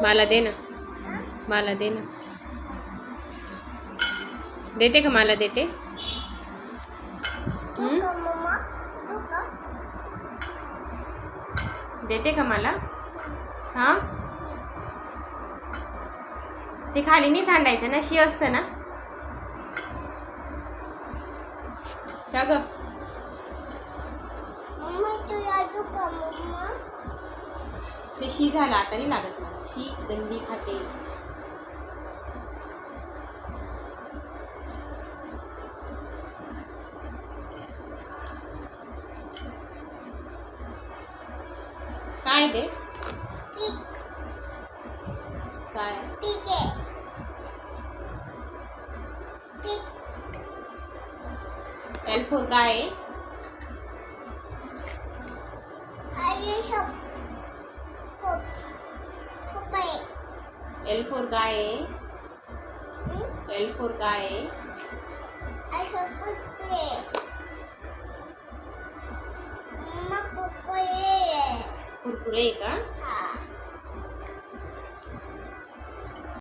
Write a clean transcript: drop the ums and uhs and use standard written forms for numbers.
मला दे ना, मला दे ना. देते का? मला देते. देते का मला? हां, ते खाली नाही सांडायचं ना, शी असतं ना. का ग? ते शी झालं, आता नाही लागत मला. शी गंदी खाते. काय ते? काय? L for काय आहे? L for काय आहे? L for काय आहे? कुरकुरे आहे का?